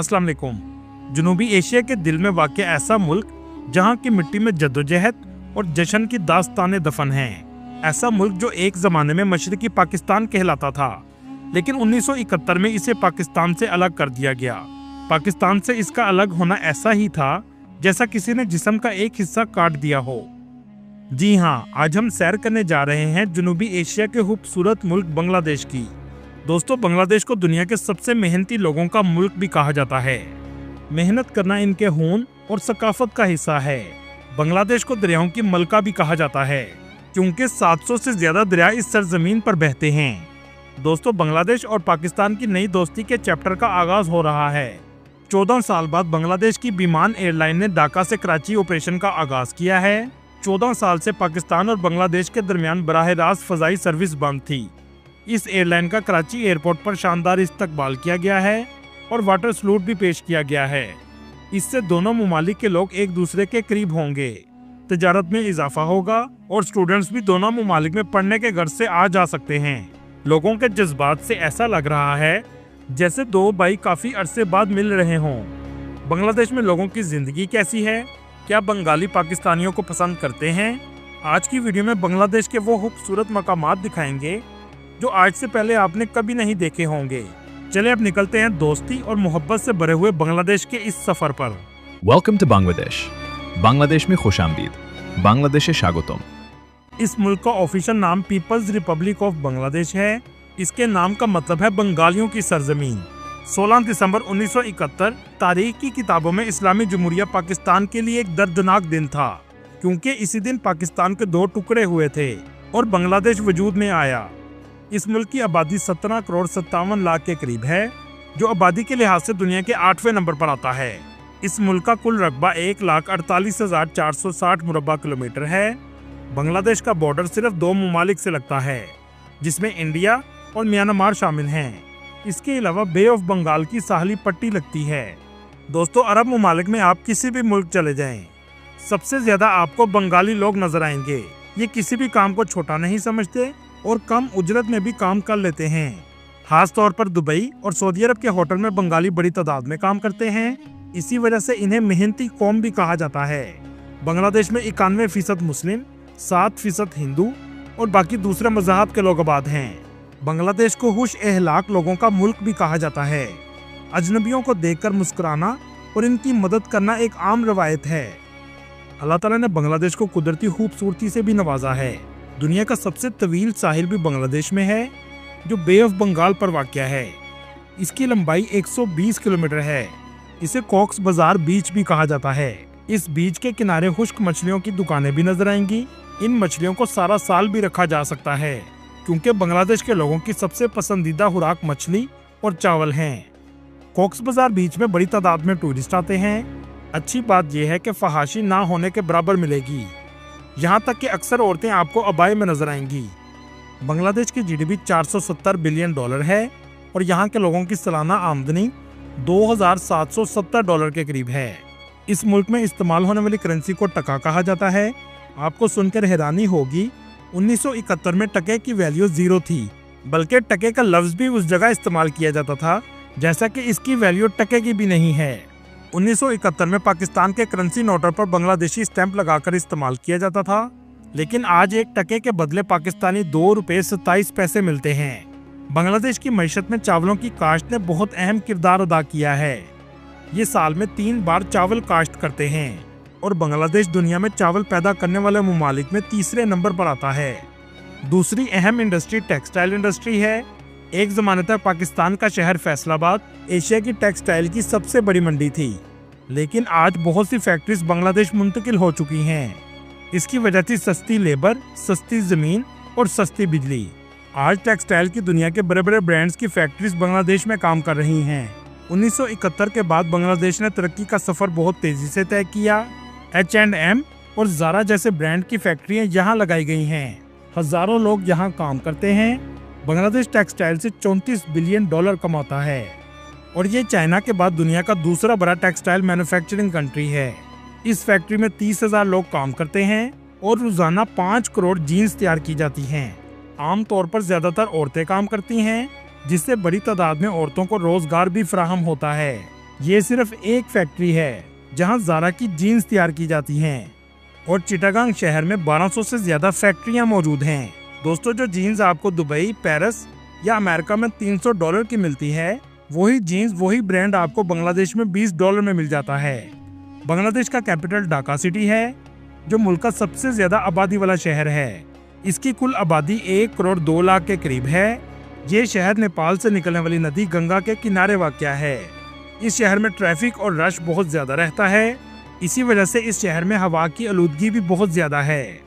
अस्सलाम वालेकुम। जनूबी एशिया के दिल में वाक़ ऐसा मुल्क जहाँ की मिट्टी में जद्दोजहद और जश्न की दास्तानें दफन हैं। ऐसा मुल्क जो एक ज़माने में मशरक़ी पाकिस्तान कहलाता था, लेकिन 1971 में इसे पाकिस्तान से अलग कर दिया गया। पाकिस्तान से इसका अलग होना ऐसा ही था जैसा किसी ने जिस्म का एक हिस्सा काट दिया हो। जी हाँ, आज हम सैर करने जा रहे हैं जनूबी एशिया के खूबसूरत मुल्क बांग्लादेश की। दोस्तों, बांग्लादेश को दुनिया के सबसे मेहनती लोगों का मुल्क भी कहा जाता है। मेहनत करना इनके खून और सकाफत का हिस्सा है। बांग्लादेश को दरियाओं की मलका भी कहा जाता है, क्योंकि 700 से ज्यादा दरिया इस सरजमीन पर बहते हैं। दोस्तों, बांग्लादेश और पाकिस्तान की नई दोस्ती के चैप्टर का आगाज हो रहा है। 14 साल बाद बांग्लादेश की विमान एयरलाइन ने ढाका से कराची ऑपरेशन का आगाज किया है। 14 साल से पाकिस्तान और बांग्लादेश के दरमियान बराह रास्त फजाई सर्विस बंद थी। इस एयरलाइन का कराची एयरपोर्ट पर शानदार इस्तकबाल किया गया है और वाटर सलूट भी पेश किया गया है। इससे दोनों ममालिक के लोग एक दूसरे के करीब होंगे, तिजारत में इजाफा होगा और स्टूडेंट्स भी दोनों ममालिक में पढ़ने के गर्ज से आ जा सकते हैं। लोगों के जज्बात से ऐसा लग रहा है जैसे दो भाई काफी अरसे बाद मिल रहे हों। बांग्लादेश में लोगों की जिंदगी कैसी है? क्या बंगाली पाकिस्तानियों को पसंद करते हैं? आज की वीडियो में बांग्लादेश के वो खूबसूरत मकामात दिखाएंगे जो आज से पहले आपने कभी नहीं देखे होंगे। चले अब निकलते हैं दोस्ती और मोहब्बत से भरे हुए बांग्लादेश के इस सफर पर। Welcome to Bangladesh. बांग्लादेश में खुशामदीद, बांग्लादेशे स्वागतम। इस मुल्क का ऑफिशियल नाम पीपल्स रिपब्लिक ऑफ बांग्लादेश है। इसके नाम का मतलब है बंगालियों की सरजमीन। 16 दिसंबर 1971 तारीख की किताबों में इस्लामी जमहूरिया पाकिस्तान के लिए एक दर्दनाक दिन था, क्योंकि इसी दिन पाकिस्तान के 2 टुकड़े हुए थे और बांग्लादेश वजूद में आया। इस मुल्क की आबादी 17 करोड़ 57 लाख के करीब है, जो आबादी के लिहाज से दुनिया के 8वें नंबर पर आता है। इस मुल्क का कुल रकबा 1,48,460 मुरब्बा किलोमीटर है। बांग्लादेश का बॉर्डर सिर्फ 2 ममालिक से लगता है, जिसमें इंडिया और म्यांमार शामिल हैं। इसके अलावा बे ऑफ बंगाल की साहली पट्टी लगती है। दोस्तों, अरब ममालिक में आप किसी भी मुल्क चले जाएं, सबसे ज्यादा आपको बंगाली लोग नजर आएंगे। ये किसी भी काम को छोटा नहीं समझते और कम उजरत में भी काम कर लेते हैं। खास तौर पर दुबई और सऊदी अरब के होटल में बंगाली बड़ी तादाद में काम करते हैं। इसी वजह से इन्हें मेहनती कौम भी कहा जाता है। बांग्लादेश में 91% मुस्लिम, 7% हिंदू और बाकी दूसरे मज़हब के लोग आबाद हैं। बांग्लादेश को खुश अहलाक लोगों का मुल्क भी कहा जाता है। अजनबियों को देखकर मुस्कुराना और इनकी मदद करना एक आम रवायत है। अल्लाह ताला ने बांग्लादेश को कुदरती खूबसूरती से भी नवाजा है। दुनिया का सबसे तवील साहिल भी बांग्लादेश में है, जो बे ऑफ बंगाल पर वाक़या है। इसकी लंबाई 120 किलोमीटर है। इसे कॉक्स बाजार बीच भी कहा जाता है। इस बीच के किनारे खुश्क मछलियों की दुकानें भी नजर आएंगी। इन मछलियों को सारा साल भी रखा जा सकता है, क्योंकि बांग्लादेश के लोगों की सबसे पसंदीदा खुराक मछली और चावल हैं। कॉक्स बाजार बीच में बड़ी तादाद में टूरिस्ट आते हैं। अच्छी बात यह है कि फहाशी ना होने के बराबर मिलेगी। यहाँ तक कि अक्सर औरतें आपको अबाए में नजर आएंगी। बांग्लादेश की जीडीपी $470 बिलियन है और यहाँ के लोगों की सालाना आमदनी $2,770 के करीब है। इस मुल्क में इस्तेमाल होने वाली करेंसी को टका कहा जाता है। आपको सुनकर हैरानी होगी, 1971 में टके की वैल्यू 0 थी, बल्कि टके का लफ्ज भी उस जगह इस्तेमाल किया जाता था, जैसा कि इसकी वैल्यू टके की भी नहीं है। 1971 में पाकिस्तान के करेंसी नोटों पर बांग्लादेशी स्टैंप लगाकर इस्तेमाल किया जाता था, लेकिन आज एक टके के बदले पाकिस्तानी $2.27 मिलते हैं। बांग्लादेश की मईशत में चावलों की काश्त ने बहुत अहम किरदार अदा किया है। ये साल में 3 बार चावल काश्त करते हैं और बांग्लादेश दुनिया में चावल पैदा करने वाले ममालिक में 3रे नंबर पर आता है। दूसरी अहम इंडस्ट्री टेक्सटाइल इंडस्ट्री है। एक ज़माने तक पाकिस्तान का शहर फैसलाबाद एशिया की टेक्सटाइल की सबसे बड़ी मंडी थी, लेकिन आज बहुत सी फैक्ट्रीज बांग्लादेश मुंतकिल हो चुकी हैं। इसकी वजह थी सस्ती लेबर, सस्ती ज़मीन और सस्ती बिजली। आज टेक्सटाइल की दुनिया के बड़े बड़े ब्रांड्स की फैक्ट्रीज बांग्लादेश में काम कर रही हैं। 1971 के बाद बांग्लादेश ने तरक्की का सफ़र बहुत तेज़ी से तय किया। H&M और ज़ारा जैसे ब्रांड की फैक्ट्रियाँ यहाँ लगाई गई हैं। हज़ारों लोग यहाँ काम करते हैं। बांग्लादेश टेक्सटाइल से $34 बिलियन कमाता है और ये चाइना के बाद दुनिया का दूसरा बड़ा टेक्सटाइल मैन्युफैक्चरिंग कंट्री है। इस फैक्ट्री में 30,000 लोग काम करते हैं और रोजाना 5 करोड़ जीन्स तैयार की जाती हैं। आमतौर पर ज्यादातर औरतें काम करती हैं, जिससे बड़ी तादाद में औरतों को रोजगार भी फराहम होता है। ये सिर्फ एक फैक्ट्री है जहां ज़ारा की जीन्स तैयार की जाती हैं और चिटागांग शहर में 1200 से ज्यादा फैक्ट्रियां मौजूद हैं। दोस्तों, जो जीन्स आपको दुबई, पेरिस या अमेरिका में $300 की मिलती है, वही जीन्स, वही ब्रांड आपको बांग्लादेश में $20 में मिल जाता है। बांग्लादेश का कैपिटल ढाका सिटी है, जो मुल्क का सबसे ज्यादा आबादी वाला शहर है। इसकी कुल आबादी 1 करोड़ 2 लाख के करीब है। ये शहर नेपाल से निकलने वाली नदी गंगा के किनारे वाक़या है। इस शहर में ट्रैफिक और रश बहुत ज्यादा रहता है। इसी वजह से इस शहर में हवा की आलूदगी भी बहुत ज्यादा है।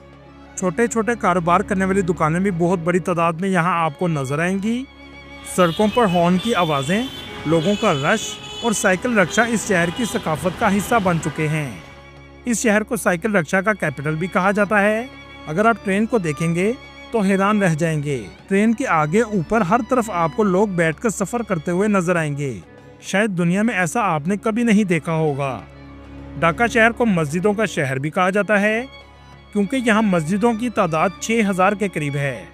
छोटे छोटे कारोबार करने वाली दुकानें भी बहुत बड़ी तादाद में यहाँ आपको नजर आएंगी। सड़कों पर हॉर्न की आवाजें, लोगों का रश और साइकिल रिक्शा इस शहर की सकाफत का हिस्सा बन चुके हैं। इस शहर को साइकिल रिक्शा का कैपिटल भी कहा जाता है। अगर आप ट्रेन को देखेंगे तो हैरान रह जाएंगे। ट्रेन के आगे ऊपर हर तरफ आपको लोग बैठकर सफर करते हुए नजर आएंगे। शायद दुनिया में ऐसा आपने कभी नहीं देखा होगा। ढाका शहर को मस्जिदों का शहर भी कहा जाता है, क्योंकि यहाँ मस्जिदों की तादाद 6000 के करीब है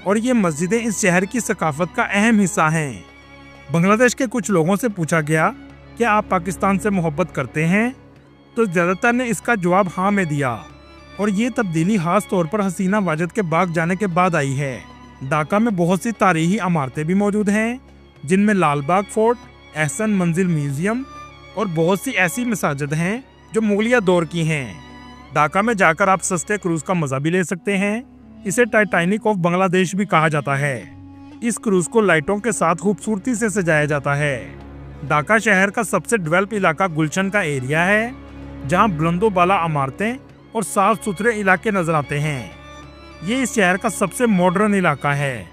और ये मस्जिदें इस शहर की सकाफत का अहम हिस्सा हैं। बांग्लादेश के कुछ लोगों से पूछा गया कि आप पाकिस्तान से मोहब्बत करते हैं, तो ज़्यादातर ने इसका जवाब हाँ में दिया और ये तब्दीली खास तौर पर हसीना वाजिद के बाग जाने के बाद आई है। ढाका में बहुत सी तारीखी इमारतें भी मौजूद हैं, जिनमें लाल बाग फोर्ट, एहसन मंजिल म्यूजियम और बहुत सी ऐसी मसाजिद हैं जो मुगलिया दौर की हैं। ढाका में जाकर आप सस्ते क्रूज का मजा भी ले सकते हैं। इसे टाइटैनिक ऑफ बांग्लादेश भी कहा जाता है। इस क्रूज को लाइटों के साथ खूबसूरती से सजाया जाता है। ढाका शहर का सबसे डेवलप इलाका गुलशन का एरिया है, जहां बुलंदो बाला इमारतें और साफ सुथरे इलाके नजर आते हैं। ये इस शहर का सबसे मॉडर्न इलाका है।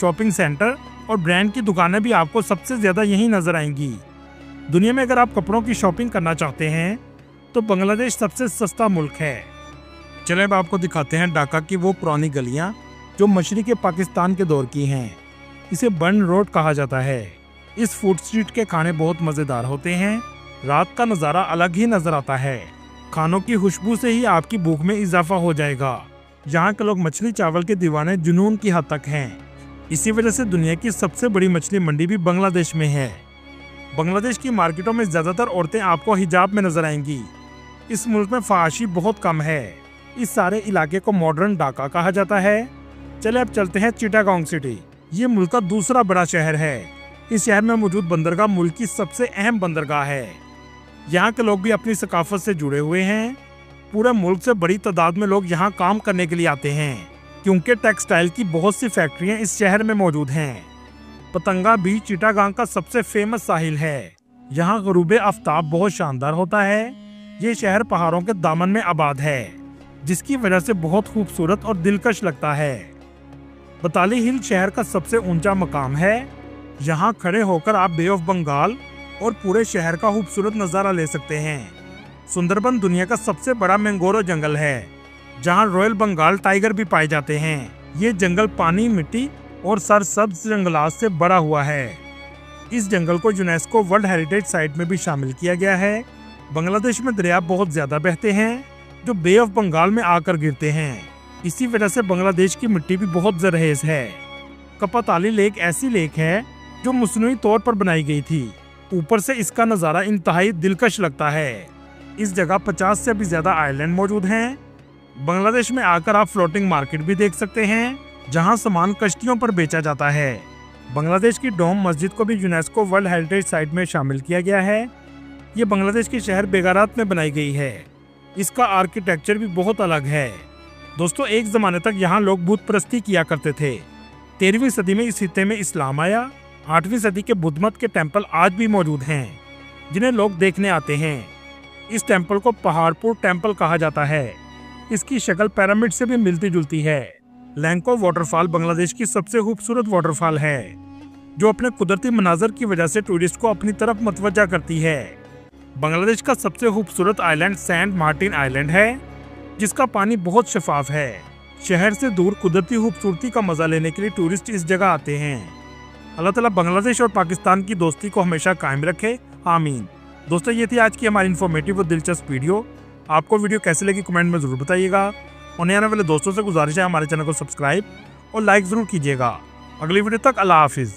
शॉपिंग सेंटर और ब्रांड की दुकानें भी आपको सबसे ज्यादा यहीं नजर आएंगी। दुनिया में अगर आप कपड़ों की शॉपिंग करना चाहते हैं तो बांग्लादेश सबसे सस्ता मुल्क है। चलें अब आपको दिखाते हैं ढाका की वो पुरानी गलियां जो मशरिक़ पाकिस्तान के दौर की हैं। इसे बर्न रोड कहा जाता है। इस फूड स्ट्रीट के खाने बहुत मज़ेदार होते हैं। रात का नज़ारा अलग ही नजर आता है। खानों की खुशबू से ही आपकी भूख में इजाफा हो जाएगा। यहाँ के लोग मछली चावल के दीवाने जुनून की हद तक हैं। इसी वजह से दुनिया की सबसे बड़ी मछली मंडी भी बांग्लादेश में है। बांग्लादेश की मार्केटों में ज़्यादातर औरतें आपको हिजाब में नजर आएंगी। इस मुल्क में फहाशी बहुत कम है। इस सारे इलाके को मॉडर्न ढाका कहा जाता है। चले अब चलते हैं चिटागांग सिटी। ये मुल्क का दूसरा बड़ा शहर है। इस शहर में मौजूद बंदरगाह मुल्क की सबसे अहम बंदरगाह है। यहाँ के लोग भी अपनी सकाफत से जुड़े हुए हैं। पूरे मुल्क से बड़ी तादाद में लोग यहाँ काम करने के लिए आते हैं, क्योंकि टेक्सटाइल की बहुत सी फैक्ट्रियाँ इस शहर में मौजूद हैं। पतंगा बीच चिटागांग का सबसे फेमस साहिल है। यहाँ गुरूब आफ्ताब बहुत शानदार होता है। ये शहर पहाड़ों के दामन में आबाद है, जिसकी वजह से बहुत खूबसूरत और दिलकश लगता है। बताली हिल शहर का सबसे ऊंचा मकाम है। यहाँ खड़े होकर आप बे ऑफ बंगाल और पूरे शहर का खूबसूरत नज़ारा ले सकते हैं। सुंदरबन दुनिया का सबसे बड़ा मैंग्रोव जंगल है, जहाँ रॉयल बंगाल टाइगर भी पाए जाते हैं। ये जंगल पानी, मिट्टी और सरसब्ज जंगलात से बड़ा हुआ है। इस जंगल को यूनेस्को वर्ल्ड हेरिटेज साइट में भी शामिल किया गया है। बांग्लादेश में दरिया बहुत ज्यादा बहते हैं, जो बे ऑफ बंगाल में आकर गिरते हैं। इसी वजह से बांग्लादेश की मिट्टी भी बहुत जरहेज है। कपाताली लेक ऐसी लेक है जो मसनूई तौर पर बनाई गई थी। ऊपर से इसका नज़ारा इंतहाई दिलकश लगता है। इस जगह 50 से भी ज्यादा आइलैंड मौजूद हैं। बांग्लादेश में आकर आप फ्लोटिंग मार्केट भी देख सकते हैं, जहां सामान कश्तियों पर बेचा जाता है। बांग्लादेश की डोम मस्जिद को भी यूनेस्को वर्ल्ड हेरिटेज साइट में शामिल किया गया है। ये बांग्लादेश के शहर बेगारात में बनाई गई है। इसका आर्किटेक्चर भी बहुत अलग है। दोस्तों, एक ज़माने तक यहाँ लोग बुत परस्ती किया करते थे। 13वीं सदी में इस खित्ते में इस्लाम आया। 8वीं सदी के बुद्ध मत के टेम्पल आज भी मौजूद हैं, जिन्हें लोग देखने आते हैं। इस टेम्पल को पहाड़पुर टेम्पल कहा जाता है। इसकी शक्ल पिरामिड से भी मिलती जुलती है। लैंको वाटरफॉल बांग्लादेश की सबसे खूबसूरत वाटरफॉल है, जो अपने कुदरती मनाजर की वजह से टूरिस्ट को अपनी तरफ मतवज्जा करती है। बांग्लादेश का सबसे खूबसूरत आइलैंड सेंट मार्टिन आइलैंड है, जिसका पानी बहुत शफाफ है। शहर से दूर कुदरती खूबसूरती का मजा लेने के लिए टूरिस्ट इस जगह आते हैं। अल्लाह ताला बांग्लादेश और पाकिस्तान की दोस्ती को हमेशा कायम रखे, आमीन। दोस्तों, ये थी आज की हमारी इन्फॉर्मेटिव और दिलचस्प वीडियो। आपको वीडियो कैसी लगी कमेंट में ज़रूर बताइएगा और नए आने वाले दोस्तों से गुजारिश है हमारे चैनल को सब्सक्राइब और लाइक ज़रूर कीजिएगा। अगली वीडियो तक अल्लाह हाफिज़।